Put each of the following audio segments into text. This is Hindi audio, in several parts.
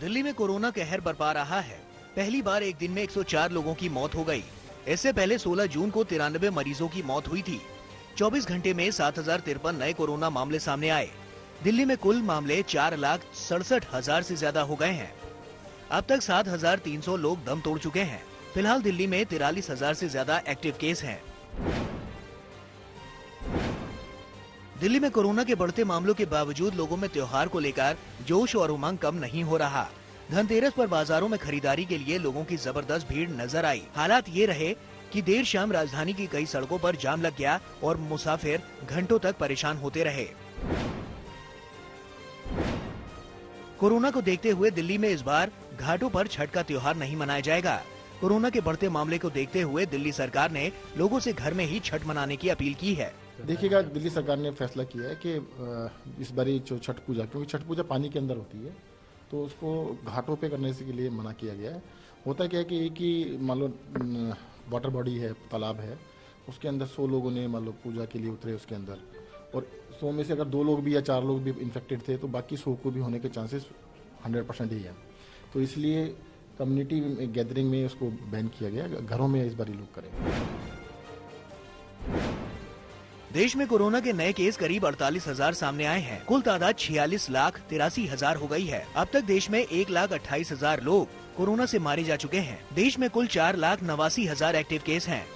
दिल्ली में कोरोना कहर बरपा रहा है। पहली बार एक दिन में 104 लोगों की मौत हो गई। इससे पहले 16 जून को 93 मरीजों की मौत हुई थी। 24 घंटे में 7053 नए कोरोना मामले सामने आए। दिल्ली में कुल मामले 4,67,000 से ज्यादा हो गए हैं। अब तक 7,300 लोग दम तोड़ चुके हैं। फिलहाल दिल्ली में 43,000 से ज्यादा एक्टिव केस हैं। दिल्ली में कोरोना के बढ़ते मामलों के बावजूद लोगों में त्योहार को लेकर जोश और उमंग कम नहीं हो रहा। धनतेरस पर बाजारों में खरीदारी के लिए लोगों की जबरदस्त भीड़ नजर आई। हालात ये रहे कि देर शाम राजधानी की कई सड़कों पर जाम लग गया और मुसाफिर घंटों तक परेशान होते रहे। कोरोना को देखते हुए दिल्ली में इस बार घाटों पर छठ का त्योहार नहीं मनाया जाएगा। कोरोना के बढ़ते मामले को देखते हुए दिल्ली सरकार ने लोगों से घर में ही छठ मनाने की अपील की है। देखिएगा, दिल्ली सरकार ने फैसला किया है कि इस बारी जो छठ पूजा, क्योंकि छठ पूजा पानी के अंदर होती है, तो उसको घाटों पे करने के लिए मना किया गया है। होता क्या है कि एक ही मान लो वाटर बॉडी है, तालाब है, उसके अंदर 100 लोगों ने मान लो पूजा के लिए उतरे उसके अंदर, और 100 में से अगर 2 लोग भी या 4 लोग भी इन्फेक्टेड थे तो बाकी 100 को भी होने के चांसेस 100% ही है। तो इसलिए कम्युनिटी गैदरिंग में उसको बैन किया गया। घरों में इस बार लोग करें। देश में कोरोना के नए केस करीब 48,000 सामने आए हैं। कुल तादाद 46,83,000 हो गई है। अब तक देश में 1,28,000 लोग कोरोना से मारे जा चुके हैं। देश में कुल 4,89,000 एक्टिव केस हैं।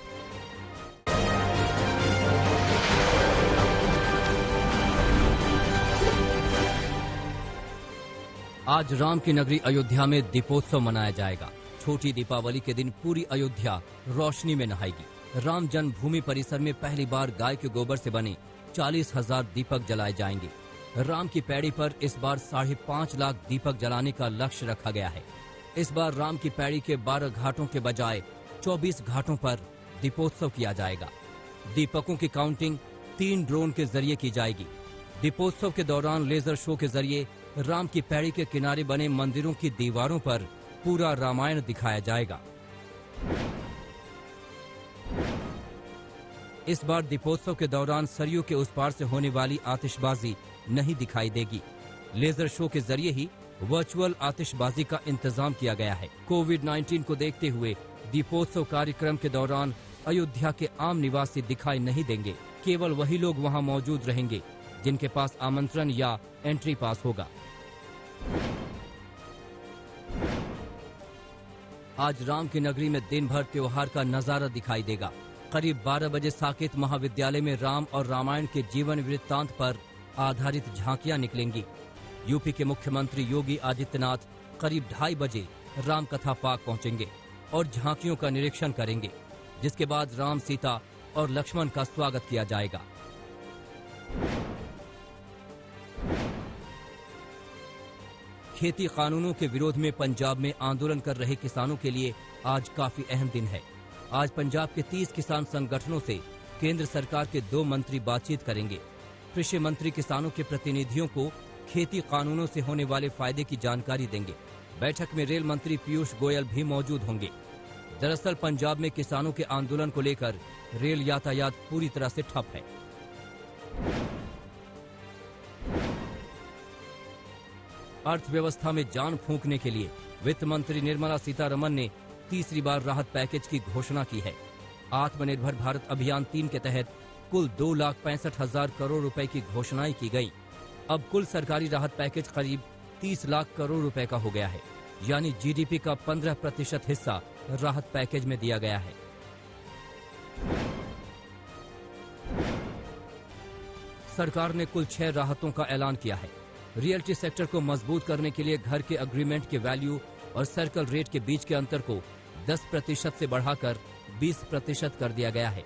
आज राम की नगरी अयोध्या में दीपोत्सव मनाया जाएगा। छोटी दीपावली के दिन पूरी अयोध्या रोशनी में नहाएगी। राम जन्मभूमि परिसर में पहली बार गाय के गोबर से बने 40,000 दीपक जलाए जाएंगे। राम की पैड़ी पर इस बार 5.5 लाख दीपक जलाने का लक्ष्य रखा गया है। इस बार राम की पैड़ी के 12 घाटों के बजाय 24 घाटों पर दीपोत्सव किया जाएगा। दीपकों की काउंटिंग 3 ड्रोन के जरिए की जाएगी। दीपोत्सव के दौरान लेजर शो के जरिए राम की पैड़ी के किनारे बने मंदिरों की दीवारों पर पूरा रामायण दिखाया जाएगा। इस बार दीपोत्सव के दौरान सरयू के उस पार से होने वाली आतिशबाजी नहीं दिखाई देगी। लेजर शो के जरिए ही वर्चुअल आतिशबाजी का इंतजाम किया गया है। कोविड-19 को देखते हुए दीपोत्सव कार्यक्रम के दौरान अयोध्या के आम निवासी दिखाई नहीं देंगे। केवल वही लोग वहां मौजूद रहेंगे जिनके पास आमंत्रण या एंट्री पास होगा। आज राम की नगरी में दिन भर त्योहार का नजारा दिखाई देगा। करीब 12 बजे साकेत महाविद्यालय में राम और रामायण के जीवन वृत्तांत पर आधारित झांकियां निकलेंगी। यूपी के मुख्यमंत्री योगी आदित्यनाथ करीब 2:30 बजे राम कथा पार्क पहुंचेंगे और झांकियों का निरीक्षण करेंगे, जिसके बाद राम, सीता और लक्ष्मण का स्वागत किया जाएगा। खेती कानूनों के विरोध में पंजाब में आंदोलन कर रहे किसानों के लिए आज काफी अहम दिन है। आज पंजाब के 30 किसान संगठनों से केंद्र सरकार के 2 मंत्री बातचीत करेंगे। कृषि मंत्री किसानों के प्रतिनिधियों को खेती कानूनों से होने वाले फायदे की जानकारी देंगे। बैठक में रेल मंत्री पीयूष गोयल भी मौजूद होंगे। दरअसल पंजाब में किसानों के आंदोलन को लेकर रेल यातायात पूरी तरह से ठप है। अर्थव्यवस्था में जान फूंकने के लिए वित्त मंत्री निर्मला सीतारमण ने तीसरी बार राहत पैकेज की घोषणा की है। आत्मनिर्भर भारत अभियान 3 के तहत कुल 2,65,000 करोड़ रुपए की घोषणाएं की गई। अब कुल सरकारी राहत पैकेज करीब 30 लाख करोड़ रुपए का हो गया है, यानी जीडीपी का 15% हिस्सा राहत पैकेज में दिया गया है। सरकार ने कुल 6 राहतों का ऐलान किया है। रियल्टी सेक्टर को मजबूत करने के लिए घर के एग्रीमेंट के वैल्यू और सर्कल रेट के बीच के अंतर को 10% से बढ़ाकर 20% कर दिया गया है।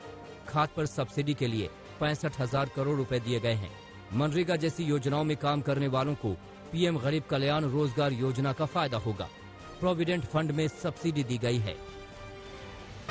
खाद पर सब्सिडी के लिए 65,000 करोड़ रुपए दिए गए हैं। मनरेगा जैसी योजनाओं में काम करने वालों को पीएम गरीब कल्याण रोजगार योजना का फायदा होगा। प्रोविडेंट फंड में सब्सिडी दी गई है।